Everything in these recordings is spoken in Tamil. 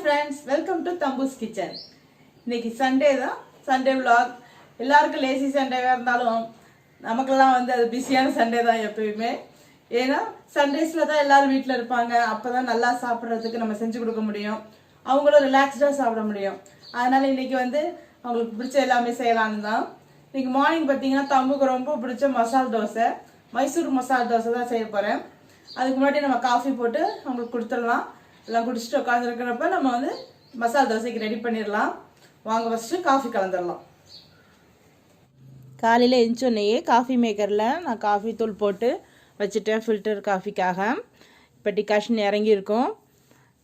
ஃப்ரெண்ட்ஸ், வெல்கம் டு தம்பூஸ் கிச்சன். இன்னைக்கு சண்டே தான், சண்டே விலாக். எல்லாருக்கும் லேசி சண்டேவாக இருந்தாலும் நமக்கெல்லாம் அது பிஸியான சண்டே தான் எப்பயுமே. ஏன்னா சண்டேஸில் தான் எல்லோரும் வீட்டில் இருப்பாங்க. அப்போ தான் நல்லா சாப்பிட்றதுக்கு நம்ம செஞ்சு கொடுக்க முடியும், அவங்களும் ரிலாக்ஸ்டாக சாப்பிட முடியும். அதனால் இன்றைக்கி அவங்களுக்கு பிடிச்ச எல்லாமே செய்யலான்னு தான். இன்றைக்கி மார்னிங் பார்த்தீங்கன்னா தம்புக்கு ரொம்ப பிடிச்ச மசால் தோசை, மைசூர் மசால் தோசை தான் செய்ய போகிறேன். அதுக்கு முன்னாடி நம்ம காஃபி போட்டு அவங்களுக்கு கொடுத்துடலாம். எல்லாம் குடிச்சிட்டு உட்காந்துருக்கிறப்ப நம்ம மசால் தோசைக்கு ரெடி பண்ணிடலாம். வாங்க ஃபஸ்ட்டு காஃபி கலந்துடலாம். காலையில் எழுந்தோடனேயே காஃபி மேக்கரில் நான் காஃபி தூள் போட்டு வச்சுட்டேன் ஃபில்டர் காஃபிக்காக. இப்போ டிகாஷன் இறங்கியிருக்கோம்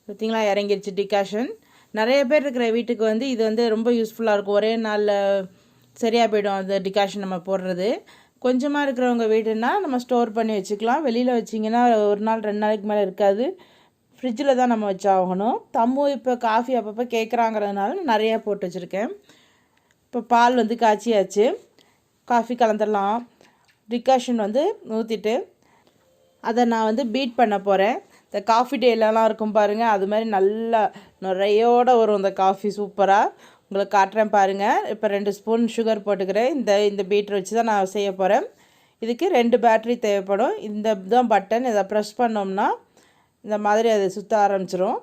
பார்த்தீங்களா, இறங்கிருச்சு டிகாஷன். நிறைய பேர் இருக்கிற வீட்டுக்கு இது ரொம்ப யூஸ்ஃபுல்லாக இருக்கும். ஒரே நாளில் சரியாக போய்டும் அந்த டிகாஷன் நம்ம போடுறது. கொஞ்சமாக இருக்கிறவங்க வீடுன்னா நம்ம ஸ்டோர் பண்ணி வச்சுக்கலாம். வெளியில் வச்சிங்கன்னா ஒரு நாள் 2 நாளைக்கு மேலே இருக்காது. ஃப்ரிட்ஜில் தான் நம்ம வச்சாகணும். தம்பு இப்போ காஃபி அப்பப்போ கேட்குறாங்கிறதுனால நிறையா போட்டு வச்சுருக்கேன். இப்போ பால் காய்ச்சியாச்சு, காஃபி கலந்துடலாம். டிகாஷன் ஊற்றிட்டு அதை நான் பீட் பண்ண போகிறேன். இந்த காஃபி டேலலாம் இருக்கும் பாருங்கள், அது மாதிரி நல்லா நிறையோடு வரும் இந்த காஃபி. சூப்பராக உங்களுக்கு காட்டுறேன் பாருங்கள். இப்போ 2 ஸ்பூன் சுகர் போட்டுக்கிறேன். இந்த பீட்டர் வச்சு தான் நான் செய்ய போகிறேன். இதுக்கு 2 பேட்ரி தேவைப்படும். இந்த தான் பட்டன், இதை ப்ரெஸ் பண்ணோம்னா இந்த மாதிரி அது சுற்ற ஆரம்பிச்சிரும்.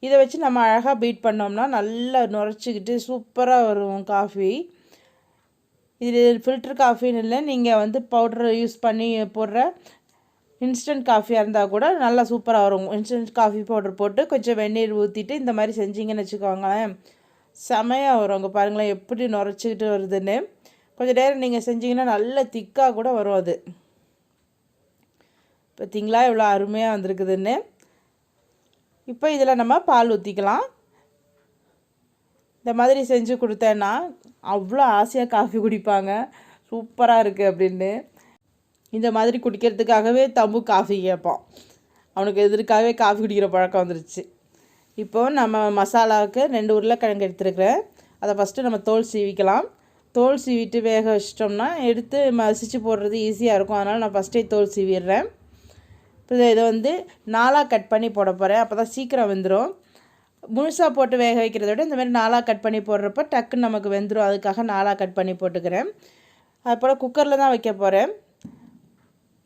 இதை வச்சு நம்ம அழகாக பீட் பண்ணோம்னா நல்லா நுரைச்சிக்கிட்டு சூப்பராக வரும் காஃபி. இது ஃபில்டர் காஃபின்னு இல்லை, நீங்கள் பவுடர் யூஸ் பண்ணி போடுற இன்ஸ்டன்ட் காஃபியாக இருந்தால் கூட நல்லா சூப்பராக வரும். இன்ஸ்டன்ட் காஃபி பவுடர் போட்டு கொஞ்சம் வெந்நீர் ஊற்றிட்டு இந்த மாதிரி செஞ்சிங்கன்னு வச்சுக்கோங்களேன், செமையாக வரும். அங்கே பாருங்களேன் எப்படி நுரைச்சிக்கிட்டு வருதுன்னு. கொஞ்சம் நேரம் நீங்கள் செஞ்சிங்கன்னா நல்ல திக்காக கூட வரும். அது பார்த்தீங்களா இவ்வளோ அருமையாக வந்திருக்குதுன்னு. இப்போ இதில் நம்ம பால் ஊற்றிக்கலாம். இந்த மாதிரி செஞ்சு கொடுத்தேன்னா அவ்வளோ ஆசையாக காஃபி குடிப்பாங்க, சூப்பராக இருக்குது அப்படின்னு. இந்த மாதிரி குடிக்கிறதுக்காகவே தம்பு காஃபி கேட்பான். அவனுக்கு எதிர்க்காகவே காஃபி குடிக்கிற பழக்கம் வந்துருச்சு. இப்போது நம்ம மசாலாவுக்கு 2 உருளைக்கிழங்கு எடுத்துருக்கிறேன். அதை ஃபஸ்ட்டு நம்ம தோல் சீவிக்கலாம். தோல் சீவிட்டு வேக வச்சிட்டோம்னா எடுத்து மசிச்சு போடுறது ஈஸியாக இருக்கும். அதனால் நான் ஃபஸ்ட்டே தோல் சீவிடுறேன். இப்போ இதை 4ஆக கட் பண்ணி போட போகிறேன். அப்போ தான் சீக்கிரம் வெந்துடும். முழுசாக போட்டு வேக வைக்கிறத விட இந்த மாதிரி 4ஆக கட் பண்ணி போடுறப்ப டக்குன்னு நமக்கு வெந்துடும். அதுக்காக 4ஆக கட் பண்ணி போட்டுக்கிறேன். அதுபோல் குக்கரில் தான் வைக்க போகிறேன்.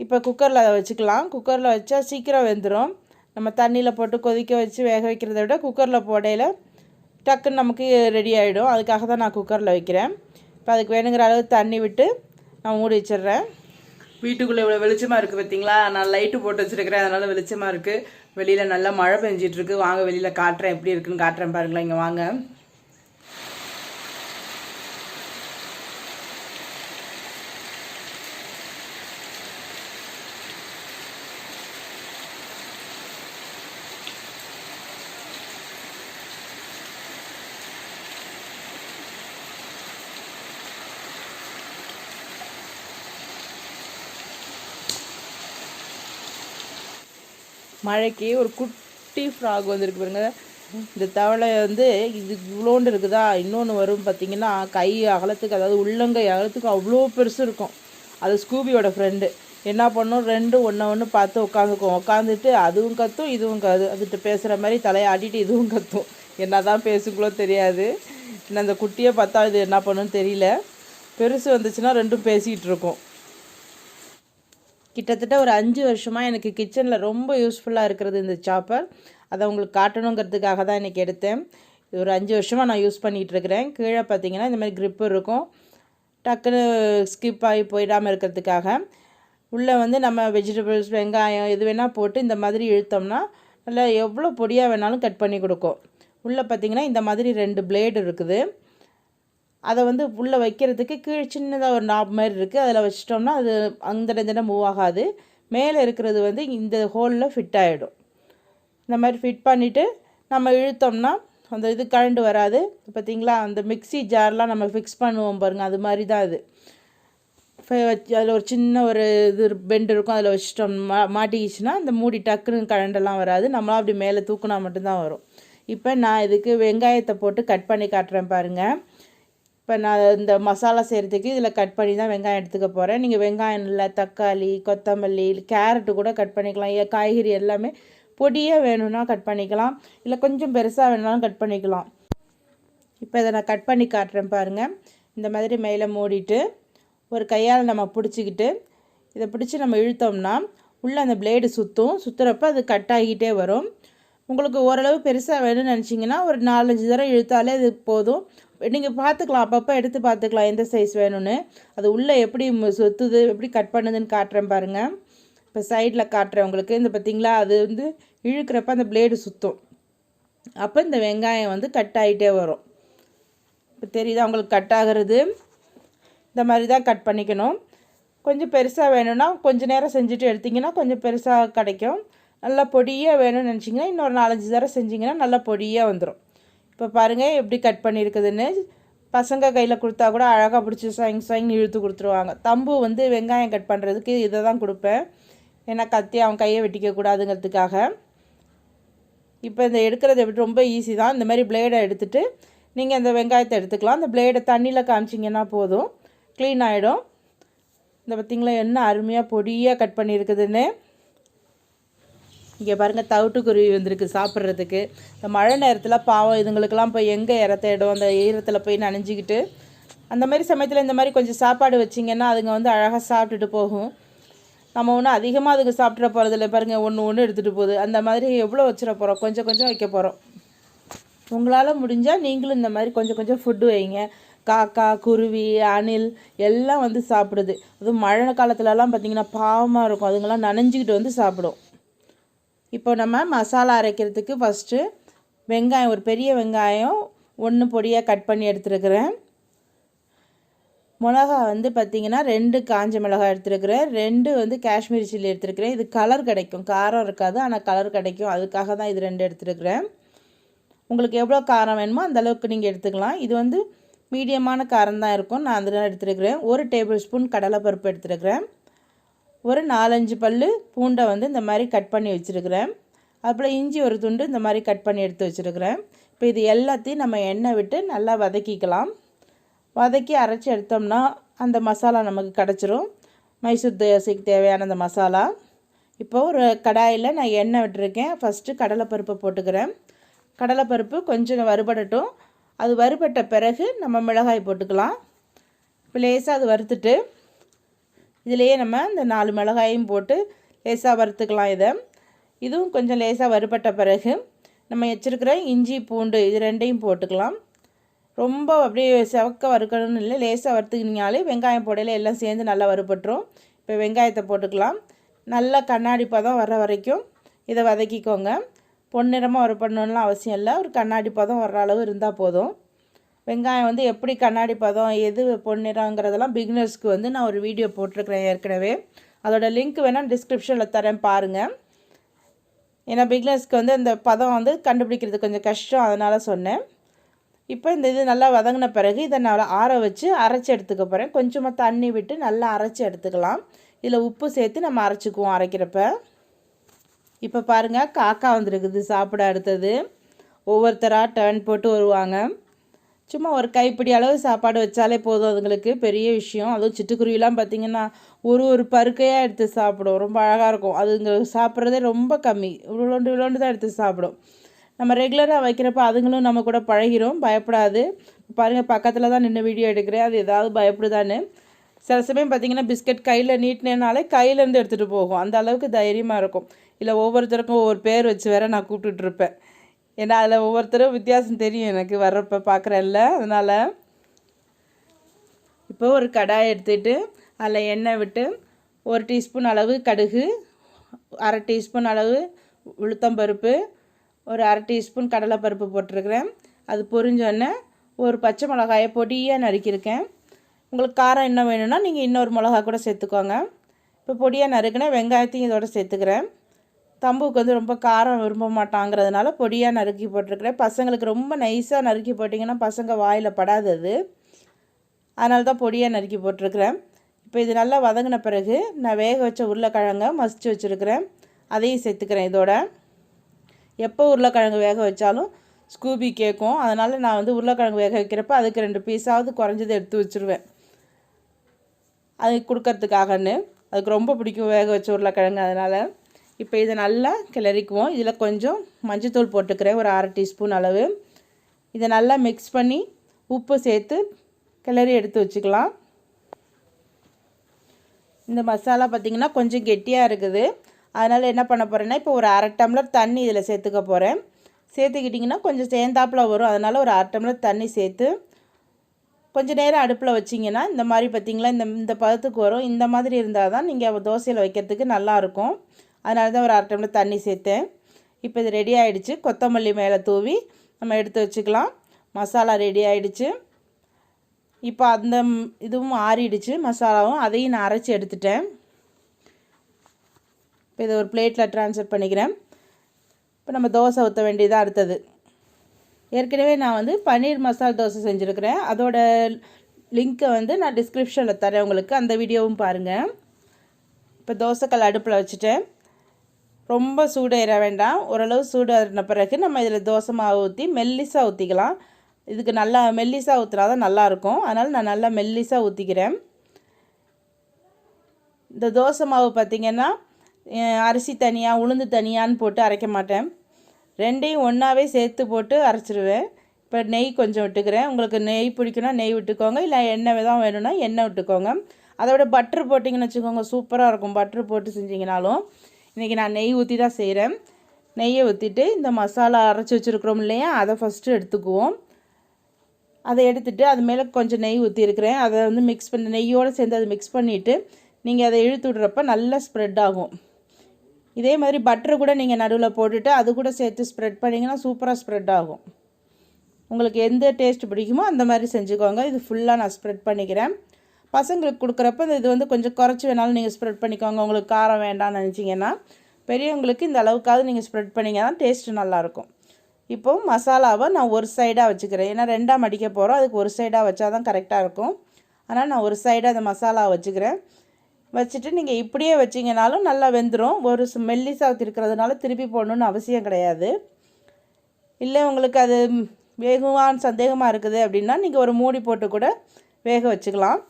இப்போ குக்கரில் அதை வச்சுக்கலாம். குக்கரில் வச்சா சீக்கிரம் வெந்துடும். நம்ம தண்ணியில் போட்டு கொதிக்க வச்சு வேக வைக்கிறத விட குக்கரில் போடையில் டக்குன்னு நமக்கு ரெடி ஆகிடும். அதுக்காக தான் நான் குக்கரில் வைக்கிறேன். இப்போ அதுக்கு வேணுங்கிற அளவு தண்ணி விட்டு நான் மூடி வச்சிடுறேன். வீட்டுக்குள்ளே இவ்வளோ வெளிச்சமாக இருக்குது பார்த்தீங்களா, நான் லைட்டு போட்டு வச்சுருக்கிறேன், அதனால் வெளிச்சமாக இருக்குது. வெளியில் நல்லா மழை பெஞ்சிட்ருக்கு. வாங்க வெளியில் காட்டுறேன், எப்படி இருக்குன்னு காட்டுறேன் பாருங்களேன். இங்கே வாங்க. மழைக்கு ஒரு குட்டி ஃப்ராக் வந்துருக்கு பாருங்க. இந்த தவளை இது இவ்வளோண்டு இருக்குதா, இன்னொன்று வரும் பார்த்திங்கன்னா கை அகலத்துக்கு, அதாவது உள்ளங்கை அகலத்துக்கு அவ்வளோ பெருசு இருக்கும். அது ஸ்கூபியோட ஃப்ரெண்டு. என்ன பண்ணும், 2 ஒன்று பார்த்து உட்காந்துக்கும். உட்காந்துட்டு அதுவும் கத்தும் இதுவும் அதுகிட்ட பேசுகிற மாதிரி தலையை ஆட்டிட்டு இதுவும் கத்தும். என்ன தான் பேசுங்களோ தெரியாது. இன்னும் அந்த குட்டியை பார்த்தா இது என்ன பண்ணுன்னு தெரியல. பெருசு வந்துச்சுன்னா 2ம் பேசிக்கிட்டு இருக்கும். கிட்டத்தட்ட ஒரு 5 வருஷமாக எனக்கு கிச்சனில் ரொம்ப யூஸ்ஃபுல்லாக இருக்கிறது இந்த சாப்பர். அதை உங்களுக்கு காட்டணுங்கிறதுக்காக தான் இன்றைக்கி எடுத்தேன். இது ஒரு 5 வருஷமாக நான் யூஸ் பண்ணிகிட்ருக்கிறேன். கீழே பார்த்தீங்கன்னா இந்த மாதிரி க்ரிப்பு இருக்கும், டக்குன்னு ஸ்கிப் ஆகி போயிடாமல் இருக்கிறதுக்காக. உள்ளே நம்ம வெஜிடபிள்ஸ், வெங்காயம் எது வேணால் போட்டு இந்த மாதிரி இழுத்தோம்னா நல்லா எவ்வளோ பொடியாக வேணாலும் கட் பண்ணி கொடுக்கும். உள்ளே பார்த்திங்கன்னா இந்த மாதிரி 2 பிளேடு இருக்குது. அதை உள்ளே வைக்கிறதுக்கு கீழே சின்னதாக ஒரு நாப் மாதிரி இருக்குது. அதில் வச்சிட்டோம்னா அது அந்த மூவ் ஆகாது. மேலே இருக்கிறது இந்த ஹோலில் ஃபிட் ஆகிடும். இந்த மாதிரி ஃபிட் பண்ணிவிட்டு நம்ம இழுத்தோம்னா அந்த இது கழண்டு வராது. பார்த்திங்களா, அந்த மிக்ஸி ஜார்லாம் நம்ம ஃபிக்ஸ் பண்ணுவோம் பாருங்கள், அது மாதிரி தான் அது. அதில் ஒரு சின்ன ஒரு இது பெண்ட் இருக்கும், அதில் வச்சிட்டோம்னா மாட்டிக்கிச்சுன்னா அந்த மூடி டக்குன்னு கழண்டெல்லாம் வராது. நம்மளாம் அப்படி மேலே தூக்குனா மட்டும்தான் வரும். இப்போ நான் இதுக்கு வெங்காயத்தை போட்டு கட் பண்ணி காட்டுறேன் பாருங்கள். இப்போ நான் இந்த மசாலா செய்கிறதுக்கு இதில் கட் பண்ணி தான் வெங்காயம் எடுத்துக்க போகிறேன். நீங்கள் வெங்காயம் இல்லை, தக்காளி, கொத்தமல்லி, கேரட்டு கூட கட் பண்ணிக்கலாம். காய்கறி எல்லாமே பொடியாக வேணும்னா கட் பண்ணிக்கலாம், இல்லை கொஞ்சம் பெருசாக வேணும்னாலும் கட் பண்ணிக்கலாம். இப்போ இதை நான் கட் பண்ணி காட்டுறேன் பாருங்கள். இந்த மாதிரி மேலே மூடிட்டு ஒரு கையால் நம்ம பிடிச்சிக்கிட்டு இதை பிடிச்சி நம்ம இழுத்தோம்னா உள்ளே அந்த பிளேடு சுற்றுறப்ப அது கட் ஆகிட்டே வரும். உங்களுக்கு ஓரளவு பெருசாக வேணும்னு நினச்சிங்கன்னா ஒரு 4-5 தடவை இழுத்தாலே அது போதும். நீங்கள் பார்த்துக்கலாம், அப்பப்போ எடுத்து பார்த்துக்கலாம் எந்த சைஸ் வேணும்னு. அது உள்ளே எப்படி சுற்றுது, எப்படி கட் பண்ணுதுன்னு காட்டுறேன் பாருங்கள். இப்போ சைடில் காட்டுறேன் உங்களுக்கு. இந்த பார்த்திங்களா, அது வந்து இழுக்கிறப்ப அந்த பிளேடு சுற்றும். அப்போ இந்த வெங்காயம் வந்து கட் ஆகிட்டே வரும். இப்போ தெரியுதா உங்களுக்கு கட் ஆகிறது? இந்த மாதிரி தான் கட் பண்ணிக்கணும். கொஞ்சம் பெருசாக வேணும்னா கொஞ்சம் நேரம் செஞ்சுட்டு எடுத்திங்கன்னா கொஞ்சம் பெருசாக கிடைக்கும். நல்லா பொடியாக வேணும்னு நினச்சிங்கன்னா இன்னொரு 4-5 தடவை செஞ்சிங்கன்னா நல்லா பொடியாக வந்துடும். இப்போ பாருங்கள் எப்படி கட் பண்ணியிருக்குதுன்னு. பசங்க கையில் கொடுத்தா கூட அழகாக பிடிச்சி ஸ்வைங்னு இழுத்து கொடுத்துருவாங்க. தம்பு வந்து வெங்காயம் கட் பண்ணுறதுக்கு இதை தான் கொடுப்பேன், ஏன்னா கத்தி அவன் கையை வெட்டிக்கக்கூடாதுங்கிறதுக்காக. இப்போ இந்த எடுக்கிறது எப்படி ரொம்ப ஈஸி தான். இந்த மாதிரி பிளேடை எடுத்துகிட்டு நீங்கள் இந்த வெங்காயத்தை எடுத்துக்கலாம். அந்த பிளேடை தண்ணியில் காமிச்சிங்கன்னா போதும், க்ளீன் ஆகிடும். இந்த பார்த்திங்களா என்ன அருமையாக பொடியாக கட் பண்ணியிருக்குதுன்னு. இங்கே பாருங்கள், தவிட்டுக்குருவி வந்திருக்கு சாப்பிட்றதுக்கு. இந்த மழை நேரத்தில் பாவம் இதுங்களுக்கெல்லாம் போய் எங்கே தேடும், அந்த ஈரத்தில் போய் நனைஞ்சிக்கிட்டு. அந்த மாதிரி சமயத்தில் இந்த மாதிரி கொஞ்சம் சாப்பாடு வச்சிங்கன்னா அதுங்க வந்து அழகாக சாப்பிட்டுட்டு போகும். நம்ம ஒன்றும் அதிகமாக அதுக்கு சாப்பிட்ற போகிறதில்ல. பாருங்கள், ஒன்று எடுத்துகிட்டு போகுது. அந்த மாதிரி எவ்வளோ வச்சிட போகிறோம், கொஞ்சம் கொஞ்சம் வைக்க போகிறோம். உங்களால் முடிஞ்சால் நீங்களும் இந்த மாதிரி கொஞ்சம் கொஞ்சம் ஃபுட்டு வைங்க. காக்கா, குருவி, அணில் எல்லாம் வந்து சாப்பிடுது. அதுவும் மழை காலத்துலலாம் பார்த்திங்கன்னா பாவமாக இருக்கும், அதுங்கெல்லாம் நனைஞ்சிக்கிட்டு வந்து சாப்பிடும். இப்போ நம்ம மசாலா அரைக்கிறதுக்கு ஃபஸ்ட்டு வெங்காயம், ஒரு பெரிய வெங்காயம் 1 பொடியாக கட் பண்ணி எடுத்துருக்கிறேன். மிளகா வந்து பார்த்திங்கன்னா 2 காஞ்ச மிளகாய் எடுத்துருக்கிறேன். 2 வந்து காஷ்மீரி சில்லி எடுத்துருக்கிறேன். இது கலர் கிடைக்கும், காரம் இருக்காது, ஆனால் கலர் கிடைக்கும். அதுக்காக தான் இது 2 எடுத்துருக்கிறேன். உங்களுக்கு எவ்வளோ காரம் வேணுமோ அந்த அளவுக்கு நீங்கள் எடுத்துக்கலாம். இது வந்து மீடியமான காரம் தான் இருக்கும், நான் அதெல்லாம் எடுத்துருக்கிறேன். 1 டேபிள் ஸ்பூன் கடலைப்பருப்பு எடுத்துருக்கிறேன். ஒரு 4-5 பல் பூண்டை வந்து இந்த மாதிரி கட் பண்ணி வச்சுருக்கிறேன். அப்புறம் இஞ்சி ஒரு துண்டு இந்த மாதிரி கட் பண்ணி எடுத்து வச்சுருக்கிறேன். இப்போ இது எல்லாத்தையும் நம்ம எண்ணெய் விட்டு நல்லா வதக்கிக்கலாம். வதக்கி அரைச்சி எடுத்தோம்னா அந்த மசாலா நமக்கு கிடச்சிரும். மைசூர் தோசைக்கு தேவையான அந்த மசாலா. இப்போ ஒரு கடாயில் நான் எண்ணெய் விட்டுருக்கேன். ஃபஸ்ட்டு கடலைப்பருப்பை போட்டுக்கிறேன். கடலைப்பருப்பு கொஞ்சம் வறுபடட்டும். அது வறுபட்ட பிறகு நம்ம மிளகாய் போட்டுக்கலாம். இப்போ லேசாக அது வறுத்துட்டு இதிலேயே நம்ம இந்த 4 மிளகாயும் போட்டு லேசாக வறுத்துக்கலாம். இதுவும் கொஞ்சம் லேசாக வறுபட்ட பிறகு நம்ம வச்சுருக்கிற இஞ்சி பூண்டு இது 2ஐயும் போட்டுக்கலாம். ரொம்ப அப்படியே செவக்க வறுக்கணும்னு இல்லை, லேசாக வறுத்துக்கினாலே வெங்காயம் போடையில் எல்லாம் சேர்ந்து நல்லா வறுபட்டுரும். இப்போ வெங்காயத்தை போட்டுக்கலாம். நல்லா கண்ணாடி பதம் வர வரைக்கும் இதை வதக்கிக்கோங்க. பொன்னிறமாக வறுப்படணும்லாம் அவசியம் இல்லை, ஒரு கண்ணாடி பதம் வர்ற அளவு இருந்தால் போதும். வெங்காயம் வந்து எப்படி கண்ணாடி பதம் எது பொன்னிறங்கிறதெல்லாம் பிகினர்ஸ்க்கு வந்து நான் ஒரு வீடியோ போட்டிருக்கிறேன் ஏற்கனவே. அதோட லிங்க் வேணால் டிஸ்கிரிப்ஷனில் தரேன் பாருங்கள். ஏன்னா பிகினர்ஸ்க்கு வந்து அந்த பதம் வந்து கண்டுபிடிக்கிறது கொஞ்சம் கஷ்டம், அதனால் சொன்னேன். இப்போ இந்த இது நல்லா வதங்கின பிறகு இதை நான் ஆற வச்சு அரைச்சி எடுத்துக்க போகிறேன். கொஞ்சமாக தண்ணி விட்டு நல்லா அரைச்சி எடுத்துக்கலாம். இதில் உப்பு சேர்த்து நம்ம அரைச்சிக்குவோம் அரைக்கிறப்ப. இப்போ பாருங்கள், காக்கா வந்துருக்குது சாப்பிட. அடுத்தது ஒவ்வொருத்தராக டர்ன் போட்டு வருவாங்க. சும்மா ஒரு கைப்பிடி அளவு சாப்பாடு வச்சாலே போதும், அதுங்களுக்கு பெரிய விஷயம். அதுவும் சிட்டுக்குருவிலாம் பார்த்திங்கன்னா ஒரு பருக்கையாக எடுத்து சாப்பிடும், ரொம்ப அழகாக இருக்கும். அதுங்க சாப்பிட்றதே ரொம்ப கம்மி, இவ்வளோண்டு தான் எடுத்து சாப்பிடும். நம்ம ரெகுலராக வைக்கிறப்ப அதுங்களும் நம்ம கூட பழகிரும், பயப்படாது. பாருங்கள், பக்கத்தில் தான் நின்று வீடியோ எடுக்கிறேன், அது ஏதாவது பயப்படுதான்னு. சில சமயம் பார்த்திங்கன்னா பிஸ்கட் கையில் நீட்டினேனாலே கையிலேருந்து எடுத்துகிட்டு போகும், அந்த அளவுக்கு தைரியமாக இருக்கும். இல்லை ஒவ்வொருத்தருக்கும் ஒவ்வொரு பேர் வச்சு வேறு நான் கூப்பிட்டுட்ருப்பேன். ஏன்னா அதில் ஒவ்வொருத்தரும் வித்தியாசம் தெரியும் எனக்கு வர்றப்ப பார்க்குறேன்ல, அதனால். இப்போ ஒரு கடாய் எடுத்துகிட்டு அதில் எண்ணெய் விட்டு 1 டீஸ்பூன் அளவு கடுகு, 1/2 டீஸ்பூன் அளவு உளுத்தம்பருப்பு, ஒரு 1/2 டீஸ்பூன் கடலைப்பருப்பு போட்டிருக்கிறேன். அது பொரிஞ்சோடனே ஒரு பச்சை மிளகாயை பொடியாக நறுக்கியிருக்கேன். உங்களுக்கு காரம் என்ன வேணும்னா நீங்கள் இன்னொரு மிளகா கூட சேர்த்துக்கோங்க. இப்போ பொடியாக நறுக்கின வெங்காயத்தையும் இதோட சேர்த்துக்கிறேன். தம்புக்கு வந்து ரொம்ப காரம் விரும்ப மாட்டாங்கிறதுனால பொடியாக நறுக்கி போட்டிருக்கிறேன். பசங்களுக்கு ரொம்ப நைஸாக நறுக்கி போட்டிங்கன்னா பசங்க வாயில் படாது, அது அதனால தான் பொடியாக நறுக்கி போட்டிருக்கிறேன். இப்போ இது நல்லா வதங்கின பிறகு நான் வேக வச்ச உருளைக்கிழங்க மசிச்சு வச்சுருக்கிறேன், அதையும் சேர்த்துக்கிறேன் இதோட. எப்போ உருளைக்கிழங்கு வேக வச்சாலும் ஸ்கூபி கேட்கும், அதனால் நான் வந்து உருளைக்கிழங்கு வேக வைக்கிறப்ப அதுக்கு 2 பீஸாவது குறைஞ்சது எடுத்து வச்சுருவேன், அது கொடுக்கறதுக்காகன்னு. அதுக்கு ரொம்ப பிடிக்கும் வேக வச்ச உருளைக்கிழங்கு, அதனால். இப்போ இதை நல்லா கிளறிக்குவோம். இதில் கொஞ்சம் மஞ்சத்தூள் போட்டுக்கிறேன், ஒரு 1/2 டீஸ்பூன் அளவு. இதை நல்லா மிக்ஸ் பண்ணி உப்பு சேர்த்து கிளறி எடுத்து வச்சுக்கலாம். இந்த மசாலா பார்த்திங்கன்னா கொஞ்சம் கெட்டியாக இருக்குது. அதனால் என்ன பண்ண போகிறேன்னா, இப்போ ஒரு 1/2 டம்ளர் தண்ணி இதில் சேர்த்துக்க போகிறேன். சேர்த்துக்கிட்டிங்கன்னா கொஞ்சம் சேர்ந்தாப்பில் வரும். அதனால் ஒரு 1/2 டம்ளர் தண்ணி சேர்த்து கொஞ்சம் நேரம் அடுப்பில் வச்சிங்கன்னா இந்த மாதிரி பார்த்திங்களா இந்த பதத்துக்கு வரும். இந்த மாதிரி இருந்தால் தான் நீங்கள் தோசையில் வைக்கிறதுக்கு நல்லாயிருக்கும். அதனால தான் ஒரு 1/2 டம்ளர் தண்ணி சேர்த்தேன். இப்போ இது ரெடி ஆகிடுச்சு. கொத்தமல்லி மேலே தூவி நம்ம எடுத்து வச்சுக்கலாம். மசாலா ரெடி ஆகிடுச்சு. இப்போ அந்த இதுவும் ஆறிடுச்சு மசாலாவும். அதையும் நான் அரைச்சி எடுத்துட்டேன். இப்போ இதை ஒரு பிளேட்டில் ட்ரான்ஸ்ஃபர் பண்ணிக்கிறேன். இப்போ நம்ம தோசை ஊற்ற வேண்டியதாக அடுத்தது. ஏற்கனவே நான் பன்னீர் மசால் தோசை செஞ்சுருக்கிறேன். அதோட லிங்க்கை நான் டிஸ்கிரிப்ஷனில் தரேன் உங்களுக்கு. அந்த வீடியோவும் பாருங்கள். இப்போ தோசைக்கல் அடுப்பில் வச்சுட்டேன். ரொம்ப சூடு ஏற வேண்டாம். ஓரளவு சூடு ஏறின பிறகு நம்ம இதில் தோசை மாவு ஊற்றி மெல்லிசாக ஊற்றிக்கலாம். இதுக்கு நல்லா மெல்லிசாக ஊற்றினா தான் நல்லாயிருக்கும். அதனால் நான் நல்லா மெல்லிசாக ஊற்றிக்கிறேன். இந்த தோசை மாவு பார்த்திங்கன்னா அரிசி தனியாக உளுந்து தனியான்னு போட்டு அரைக்க மாட்டேன். ரெண்டையும் ஒன்றாவே சேர்த்து போட்டு அரைச்சிடுவேன். இப்போ நெய் கொஞ்சம் விட்டுக்கிறேன். உங்களுக்கு நெய் பிடிக்குன்னா நெய் விட்டுக்கோங்க, இல்லை எண்ணெய் தான் வேணும்னா எண்ணெய் விட்டுக்கோங்க. அதோட பட்ரு போட்டிங்கன்னு வச்சுக்கோங்க, சூப்பராக இருக்கும். பட்ரு போட்டு செஞ்சிங்கனாலும். இன்றைக்கி நான் நெய் ஊற்றி தான் செய்கிறேன். நெய்யை ஊற்றிட்டு இந்த மசாலா அரைச்சி வச்சுருக்குறோம் இல்லையா, அதை ஃபஸ்ட்டு எடுத்துக்குவோம். அதை எடுத்துகிட்டு அது மேலே கொஞ்சம் நெய் ஊற்றிருக்கிறேன். அதை மிக்ஸ் பண்ணி நெய்யோடு சேர்ந்து அதை மிக்ஸ் பண்ணிவிட்டு நீங்கள் அதை இழுத்து விட்றப்ப நல்லா ஸ்ப்ரெட் ஆகும். இதே மாதிரி பட்டரு கூட நீங்கள் நடுவில் போட்டுட்டு அது கூட சேர்த்து ஸ்ப்ரெட் பண்ணிங்கன்னா சூப்பராக ஸ்ப்ரெட் ஆகும். உங்களுக்கு எந்த டேஸ்ட் பிடிக்குமோ அந்த மாதிரி செஞ்சுக்கோங்க. இது ஃபுல்லாக நான் ஸ்ப்ரெட் பண்ணிக்கிறேன். பசங்களுக்கு கொடுக்குறப்ப இது கொஞ்சம் குறைச்சி வேணாலும் நீங்கள் ஸ்ப்ரெட் பண்ணிக்கோங்க. உங்களுக்கு காரம் வேண்டாம்னு நினச்சிங்கன்னா. பெரியவங்களுக்கு இந்த அளவுக்காவது நீங்கள் ஸ்ப்ரெட் பண்ணிங்கன்னா டேஸ்ட்டு நல்லாயிருக்கும். இப்போது மசாலாவை நான் ஒரு சைடாக வச்சுக்கிறேன். ஏன்னா 2ஆக மடிக்க போகிறோம். அதுக்கு ஒரு சைடாக வச்சா தான் கரெக்டாக இருக்கும். ஆனால் நான் ஒரு சைடாக அந்த மசாலாவை வச்சுக்கிறேன். வச்சுட்டு நீங்கள் இப்படியே வச்சிங்கனாலும் நல்லா வெந்துடும். ஒரு மெல்லிசாக இருக்கிறதுனால திருப்பி போடணுன்னு அவசியம் கிடையாது. இல்லை உங்களுக்கு அது வேகுவான்னு சந்தேகமாக இருக்குது அப்படின்னா நீங்கள் ஒரு மூடி போட்டு கூட வேக வச்சுக்கலாம்.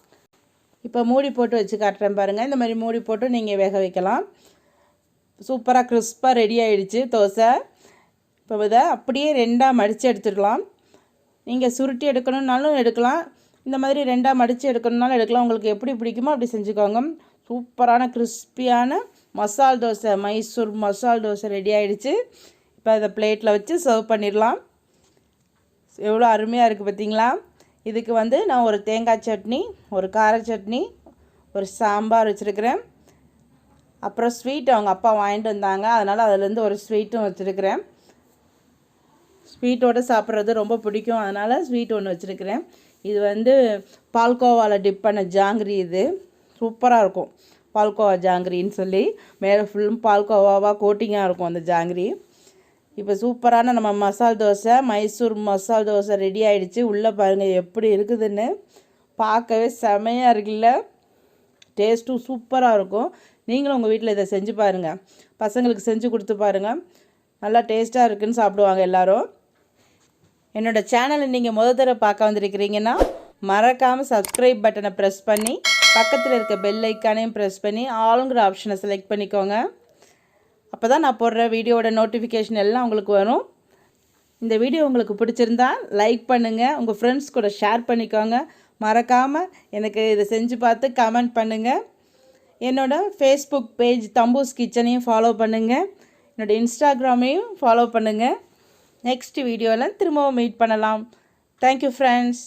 இப்போ மூடி போட்டு வச்சு காட்டுறேன் பாருங்கள். இந்த மாதிரி மூடி போட்டு நீங்கள் வேக வைக்கலாம். சூப்பராக கிறிஸ்பாக ரெடி ஆகிடுச்சு தோசை. இப்போ இதை அப்படியே 2ஆக மடித்து எடுத்துடலாம். நீங்கள் சுருட்டி எடுக்கணுன்னாலும் எடுக்கலாம், இந்த மாதிரி 2ஆக மடித்து எடுக்கணுன்னாலும் எடுக்கலாம். உங்களுக்கு எப்படி பிடிக்குமோ அப்படி செஞ்சுக்கோங்க. சூப்பரான கிறிஸ்பியான மசால் தோசை, மைசூர் மசால் தோசை ரெடி ஆகிடுச்சு. இப்போ அதை பிளேட்டில் வச்சு சர்வ் பண்ணிடலாம். எவ்வளோ அருமையாக இருக்குது பார்த்தீங்களா. இதுக்கு நான் ஒரு தேங்காய் சட்னி, ஒரு கார சட்னி, ஒரு சாம்பார் வச்சுருக்கிறேன். அப்புறம் ஸ்வீட் அவங்க அப்பா வாங்கிட்டு வந்தாங்க, அதனால் அதுலேருந்து ஒரு ஸ்வீட்டும் வச்சுருக்கிறேன். ஸ்வீட்டோடு சாப்பிட்றது ரொம்ப பிடிக்கும், அதனால் ஸ்வீட் ஒன்று வச்சுருக்கிறேன். இது பால்கோவாவில் டிப் பண்ண ஜாங்கிரி. இது சூப்பராக இருக்கும். பால்கோவா ஜாங்கிரின்னு சொல்லி மேலே ஃபுல்லும் பால்கோவாவாக கோட்டிங்காக இருக்கும் அந்த ஜாங்கிரி. இப்போ சூப்பரான நம்ம மசால் தோசை, மைசூர் மசால் தோசை ரெடி ஆகிடுச்சு. உள்ளே பாருங்கள் எப்படி இருக்குதுன்னு. பார்க்கவே செமையாக இருக்குல்ல. டேஸ்ட்டும் சூப்பராக இருக்கும். நீங்களும் உங்கள் வீட்டில் இதை செஞ்சு பாருங்கள். பசங்களுக்கு செஞ்சு கொடுத்து பாருங்கள். நல்லா டேஸ்ட்டாக இருக்குதுன்னு சாப்பிடுவாங்க எல்லோரும். என்னோடய சேனலை நீங்கள் முதல் தடவை பார்க்க வந்திருக்கிறீங்கன்னா மறக்காமல் சப்ஸ்கிரைப் பட்டனை ப்ரெஸ் பண்ணி பக்கத்தில் இருக்க பெல் ஐக்கானையும் ப்ரெஸ் பண்ணி ஆளுங்கிற ஆப்ஷனை செலக்ட் பண்ணிக்கோங்க. அப்போ தான் நான் போடுற வீடியோவோட நோட்டிஃபிகேஷன் எல்லாம் உங்களுக்கு வரும். இந்த வீடியோ உங்களுக்கு பிடிச்சிருந்தா லைக் பண்ணுங்கள், உங்கள் ஃப்ரெண்ட்ஸ் கூட ஷேர் பண்ணிக்கோங்க. மறக்காமல் எனக்கு இதை செஞ்சு பார்த்து கமெண்ட் பண்ணுங்கள். என்னோடய ஃபேஸ்புக் பேஜ் தம்பூஸ் கிச்சனையும் ஃபாலோ பண்ணுங்கள். என்னோடய இன்ஸ்டாகிராமையும் ஃபாலோ பண்ணுங்கள். நெக்ஸ்ட் வீடியோவில் திரும்பவும் மீட் பண்ணலாம். Thank you friends.